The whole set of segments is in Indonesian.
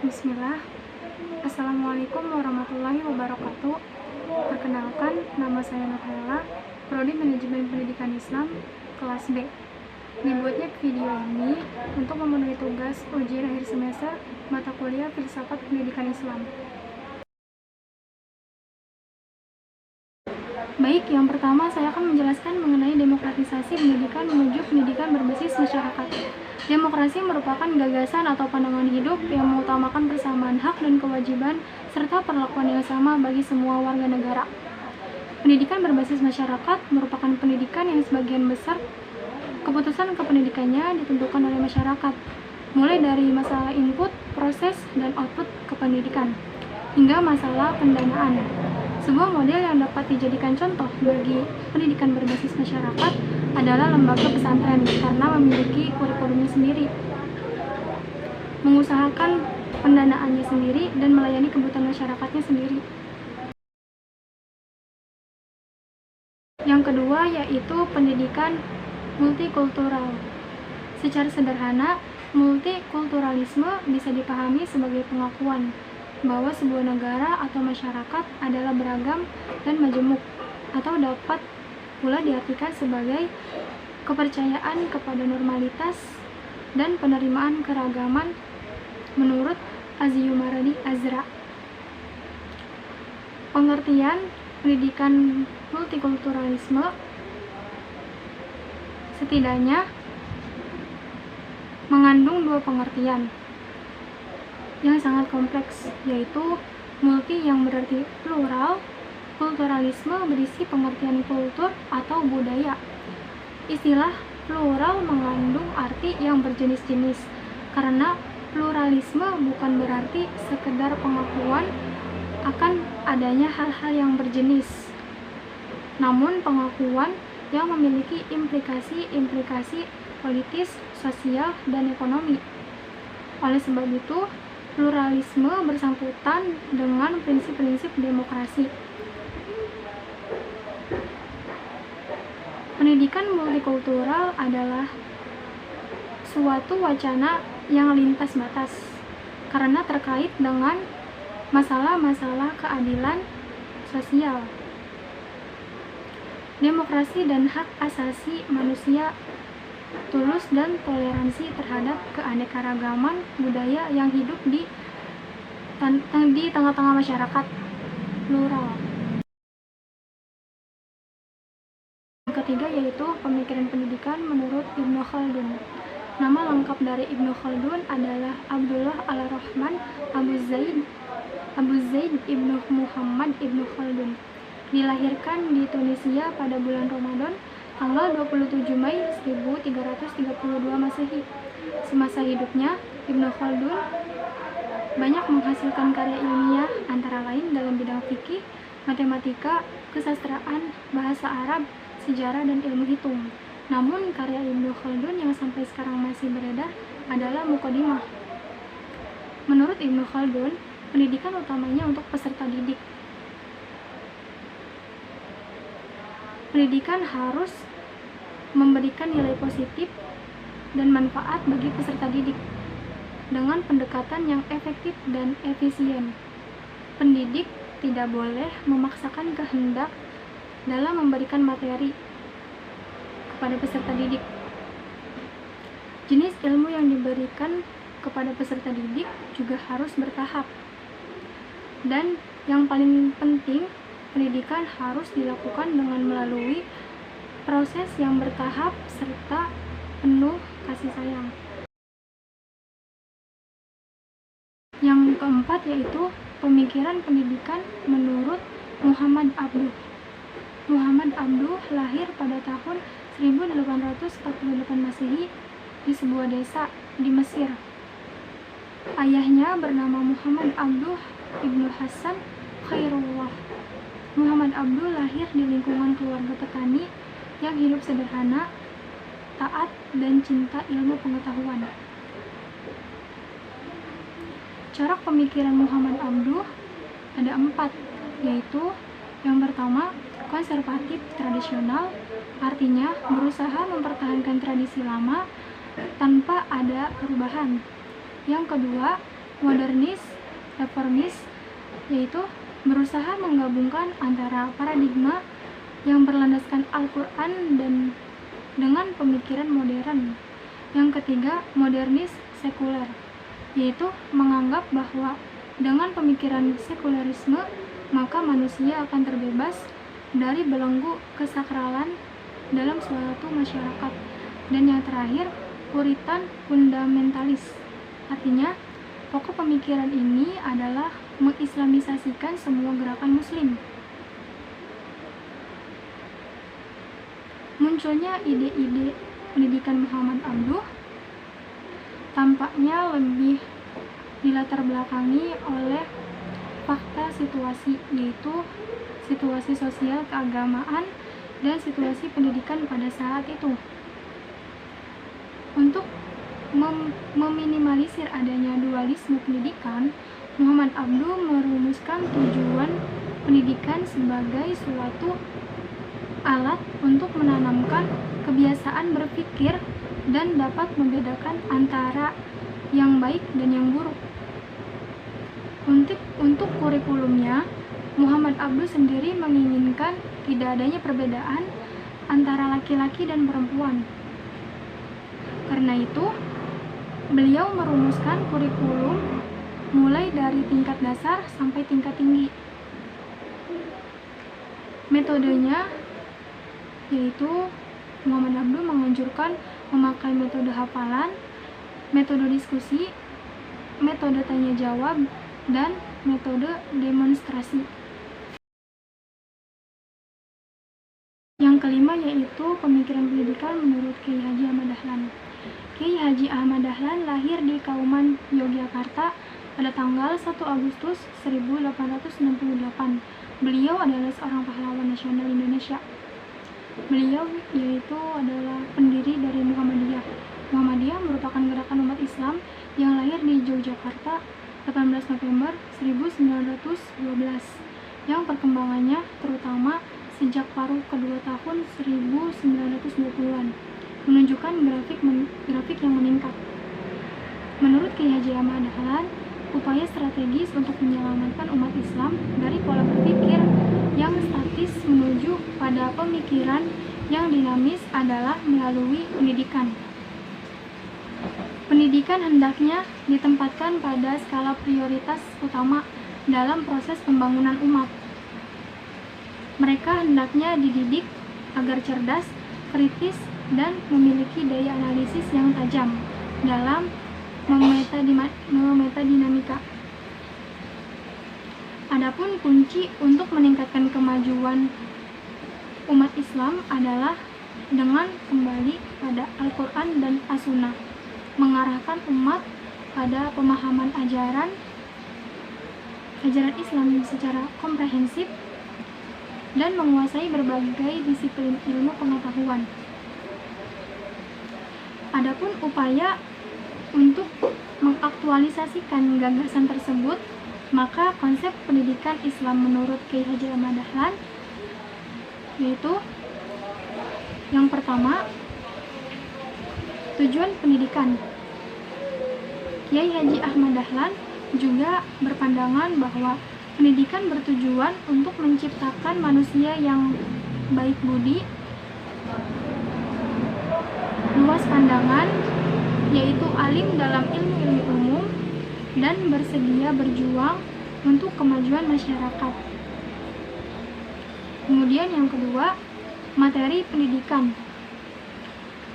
Bismillah. Assalamualaikum warahmatullahi wabarakatuh. Perkenalkan, nama saya Nurhaila, Prodi Manajemen Pendidikan Islam, kelas B. Dibuatnya video ini untuk memenuhi tugas ujian akhir semester mata kuliah Filsafat Pendidikan Islam. Baik, yang pertama saya akan menjelaskan mengenai demokratisasi pendidikan menuju pendidikan berbasis masyarakat. Demokrasi merupakan gagasan atau pandangan hidup yang mengutamakan persamaan hak dan kewajiban serta perlakuan yang sama bagi semua warga negara. Pendidikan berbasis masyarakat merupakan pendidikan yang sebagian besar keputusan kependidikannya ditentukan oleh masyarakat, mulai dari masalah input, proses, dan output kependidikan, hingga masalah pendanaan. Sebuah model yang dapat dijadikan contoh bagi pendidikan berbasis masyarakat adalah lembaga pesantren karena memiliki kurikulumnya sendiri, mengusahakan pendanaannya sendiri, dan melayani kebutuhan masyarakatnya sendiri. Yang kedua yaitu pendidikan multikultural. Secara sederhana, multikulturalisme bisa dipahami sebagai pengakuan bahwa sebuah negara atau masyarakat adalah beragam dan majemuk, atau dapat pula diartikan sebagai kepercayaan kepada normalitas dan penerimaan keragaman menurut Azziumardi Azra. Pengertian pendidikan multikulturalisme setidaknya mengandung dua pengertian yang sangat kompleks, yaitu multi yang berarti plural, kulturalisme berisi pengertian kultur atau budaya. Istilah plural mengandung arti yang berjenis-jenis, karena pluralisme bukan berarti sekedar pengakuan akan adanya hal-hal yang berjenis, namun pengakuan yang memiliki implikasi politis, sosial, dan ekonomi. Oleh sebab itu, pluralisme bersangkutan dengan prinsip-prinsip demokrasi. Pendidikan multikultural adalah suatu wacana yang lintas batas karena terkait dengan masalah-masalah keadilan sosial, demokrasi dan hak asasi manusia, tulus dan toleransi terhadap keanekaragaman budaya yang hidup di tengah-tengah masyarakat plural. Yang ketiga yaitu pemikiran pendidikan menurut Ibnu Khaldun. Nama lengkap dari Ibnu Khaldun adalah Abdullah Al-Rahman Abu Zaid Ibnu Muhammad Ibnu Khaldun. Dilahirkan di Tunisia pada bulan Ramadan tanggal 27 Mei 1332 Masehi. Semasa hidupnya, Ibnu Khaldun banyak menghasilkan karya ilmiah antara lain dalam bidang fikih, matematika, kesastraan, bahasa Arab, sejarah, dan ilmu hitung. Namun, karya Ibnu Khaldun yang sampai sekarang masih beredar adalah Muqaddimah. Menurut Ibnu Khaldun, pendidikan utamanya untuk peserta didik. Pendidikan harus memberikan nilai positif dan manfaat bagi peserta didik dengan pendekatan yang efektif dan efisien. Pendidik tidak boleh memaksakan kehendak dalam memberikan materi kepada peserta didik. Jenis ilmu yang diberikan kepada peserta didik juga harus bertahap. Dan yang paling penting, pendidikan harus dilakukan dengan melalui proses yang bertahap serta penuh kasih sayang. Yang keempat yaitu pemikiran pendidikan menurut Muhammad Abduh. Muhammad Abduh lahir pada tahun 1848 Masehi di sebuah desa di Mesir. Ayahnya bernama Muhammad Abduh Ibnu Hasan Khairullah. Muhammad Abduh lahir di lingkungan keluarga petani yang hidup sederhana, taat, dan cinta ilmu pengetahuan. Corak pemikiran Muhammad Abduh ada 4, yaitu yang pertama, konservatif tradisional, artinya berusaha mempertahankan tradisi lama tanpa ada perubahan. Yang kedua, modernis reformis, yaitu berusaha menggabungkan antara paradigma yang berlandaskan Al-Quran dan dengan pemikiran modern. Yang ketiga, modernis sekuler, yaitu menganggap bahwa dengan pemikiran sekularisme maka manusia akan terbebas dari belenggu kesakralan dalam suatu masyarakat. Dan yang terakhir, Puritan fundamentalis, artinya pokok pemikiran ini adalah mengislamisasikan semua gerakan muslim. Munculnya ide-ide pendidikan Muhammad Abduh tampaknya lebih dilatar belakangi oleh fakta situasi, yaitu situasi sosial keagamaan dan situasi pendidikan pada saat itu. Untuk meminimalisir adanya dualisme pendidikan, Muhammad Abduh merumuskan tujuan pendidikan sebagai suatu alat untuk menanamkan kebiasaan berpikir dan dapat membedakan antara yang baik dan yang buruk. Untuk kurikulumnya, Muhammad Abduh sendiri menginginkan tidak adanya perbedaan antara laki-laki dan perempuan. Karena itu, beliau merumuskan kurikulum mulai dari tingkat dasar sampai tingkat tinggi. Metodenya yaitu Muhammad Abduh menganjurkan memakai metode hafalan, metode diskusi, metode tanya jawab, dan metode demonstrasi. Yang kelima yaitu pemikiran pendidikan menurut Kiai Haji Ahmad Dahlan. Kiai Haji Ahmad Dahlan lahir di Kauman, Yogyakarta pada tanggal 1 Agustus 1868. Beliau adalah seorang pahlawan nasional Indonesia. Beliau yaitu adalah pendiri dari Muhammadiyah. Muhammadiyah merupakan gerakan umat Islam yang lahir di Yogyakarta 18 November 1912 yang perkembangannya terutama sejak paruh kedua tahun 1920-an menunjukkan grafik yang meningkat. Menurut Kiai Haji Ahmad Dahlan, upaya strategis untuk menyelamatkan umat Islam dari pola berpikir yang statis menuju pada pemikiran yang dinamis adalah melalui pendidikan. Pendidikan hendaknya ditempatkan pada skala prioritas utama dalam proses pembangunan umat. Mereka hendaknya dididik agar cerdas, kritis, dan memiliki daya analisis yang tajam dalam memeta dinamika. Adapun kunci untuk meningkatkan kemajuan umat Islam adalah dengan kembali pada Al-Quran dan As-Sunnah, mengarahkan umat pada pemahaman ajaran Islam secara komprehensif dan menguasai berbagai disiplin ilmu pengetahuan. Adapun upaya untuk mengaktualisasikan gagasan tersebut, maka konsep pendidikan Islam menurut Kiai Haji Ahmad Dahlan yaitu yang pertama, tujuan pendidikan. Kiai Haji Ahmad Dahlan juga berpandangan bahwa pendidikan bertujuan untuk menciptakan manusia yang baik budi, luas pandangan, yaitu alim dalam ilmu-ilmu umum, dan bersedia berjuang untuk kemajuan masyarakat. Kemudian yang kedua, materi pendidikan.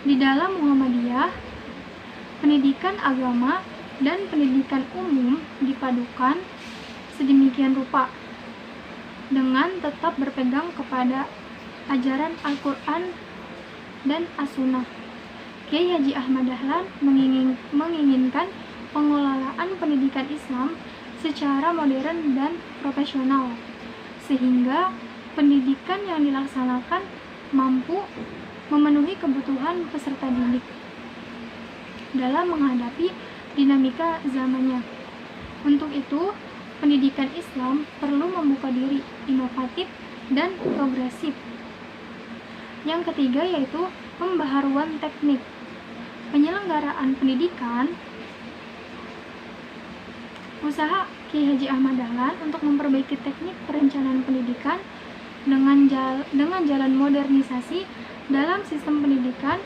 Di dalam Muhammadiyah, pendidikan agama dan pendidikan umum dipadukan sedemikian rupa dengan tetap berpegang kepada ajaran Al-Quran dan As-Sunnah. Kiai Haji Ahmad Dahlan menginginkan pengelolaan pendidikan Islam secara modern dan profesional, sehingga pendidikan yang dilaksanakan mampu memenuhi kebutuhan peserta didik dalam menghadapi dinamika zamannya. Untuk itu, pendidikan Islam perlu membuka diri, inovatif, dan progresif. Yang ketiga yaitu pembaharuan teknik. Penyelenggaraan pendidikan Usaha Kiai Haji Ahmad Dahlan untuk memperbaiki teknik perencanaan pendidikan dengan jalan modernisasi dalam sistem pendidikan,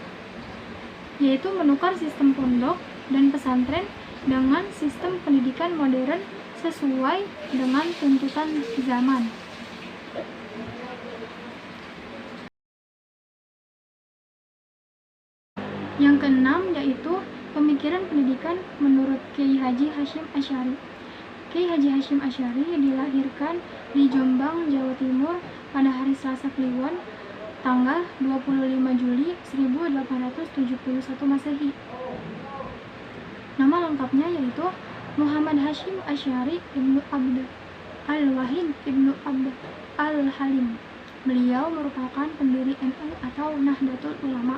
yaitu menukar sistem pondok dan pesantren dengan sistem pendidikan modern sesuai dengan tuntutan zaman. Yang keenam yaitu pemikiran pendidikan menurut Kiai Haji Hasyim Asy'ari. Kiai Haji Hasyim Asy'ari dilahirkan di Jombang, Jawa Timur pada hari Selasa Kliwon, tanggal 25 Juli 1871 Masehi. Nama lengkapnya yaitu Muhammad Hasyim Asy'ari Ibnu Abd Al-Wahid Ibnu Abd Al-Halim. Beliau merupakan pendiri NU atau Nahdlatul Ulama.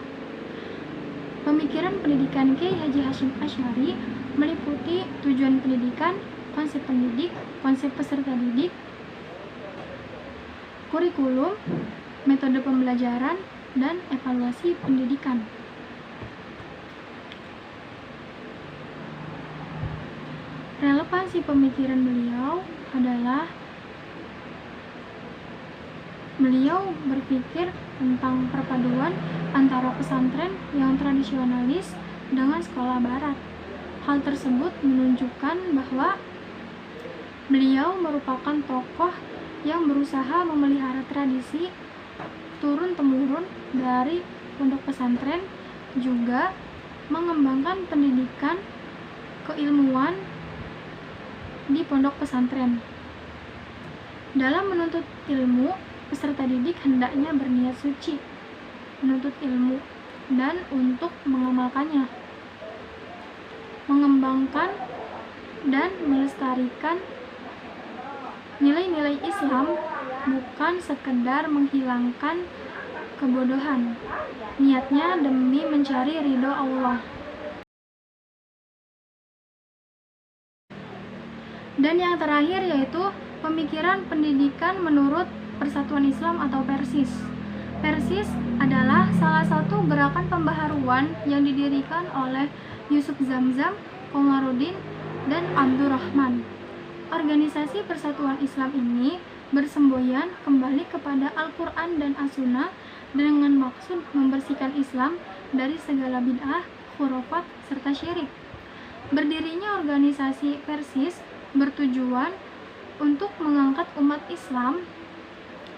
Pemikiran pendidikan Kiai Haji Hasyim Asy'ari meliputi tujuan pendidikan, konsep pendidik, konsep peserta didik, kurikulum, metode pembelajaran, dan evaluasi pendidikan. Relevansi pemikiran beliau adalah beliau berpikir tentang perpaduan antara pesantren yang tradisionalis dengan sekolah barat. Hal tersebut menunjukkan bahwa beliau merupakan tokoh yang berusaha memelihara tradisi turun-temurun dari pondok pesantren, juga mengembangkan pendidikan keilmuan di pondok pesantren. Dalam menuntut ilmu, peserta didik hendaknya berniat suci menuntut ilmu dan untuk mengamalkannya, mengembangkan dan melestarikan nilai-nilai Islam, bukan sekedar menghilangkan kebodohan. Niatnya demi mencari ridho Allah. Dan yang terakhir yaitu pemikiran pendidikan menurut Persatuan Islam atau Persis. Persis adalah salah satu gerakan pembaharuan yang didirikan oleh Yusuf Zamzam, Komarudin, dan Abdurrahman. Organisasi Persatuan Islam ini bersemboyan kembali kepada Al-Quran dan As-Sunnah dengan maksud membersihkan Islam dari segala bid'ah, khurafat, serta syirik. Berdirinya organisasi Persis bertujuan untuk mengangkat umat Islam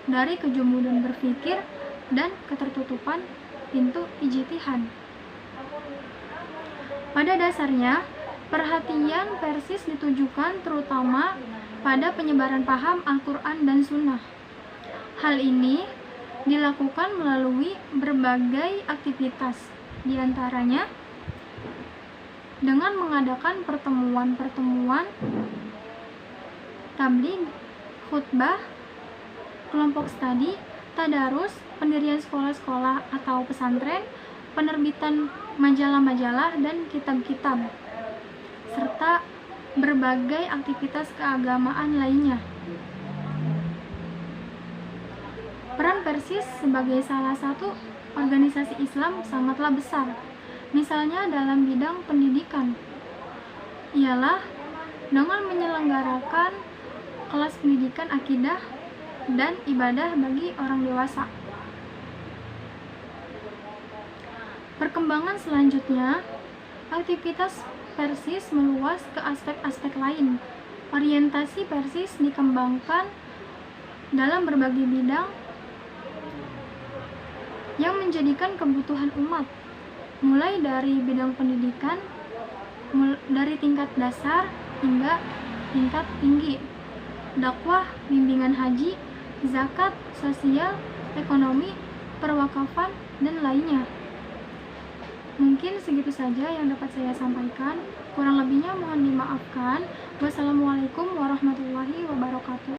dari kejumudan berpikir dan ketertutupan pintu ijtihad. Pada dasarnya, perhatian Persis ditujukan terutama pada penyebaran paham Al-Quran dan Sunnah. Hal ini dilakukan melalui berbagai aktivitas, diantaranya dengan mengadakan pertemuan-pertemuan tabligh, khutbah, kelompok studi, tadarus, pendirian sekolah-sekolah atau pesantren, penerbitan majalah-majalah dan kitab-kitab, serta berbagai aktivitas keagamaan lainnya. Peran Persis sebagai salah satu organisasi Islam sangatlah besar. Misalnya dalam bidang pendidikan, ialah dengan menyelenggarakan kelas pendidikan akidah dan ibadah bagi orang dewasa. Perkembangan selanjutnya, aktivitas Persis meluas ke aspek-aspek lain. Orientasi Persis dikembangkan dalam berbagai bidang yang menjadikan kebutuhan umat, mulai dari bidang pendidikan, dari tingkat dasar hingga tingkat tinggi, dakwah, bimbingan haji, zakat, sosial, ekonomi, perwakafan, dan lainnya. Mungkin segitu saja yang dapat saya sampaikan. Kurang lebihnya mohon dimaafkan. Wassalamualaikum warahmatullahi wabarakatuh.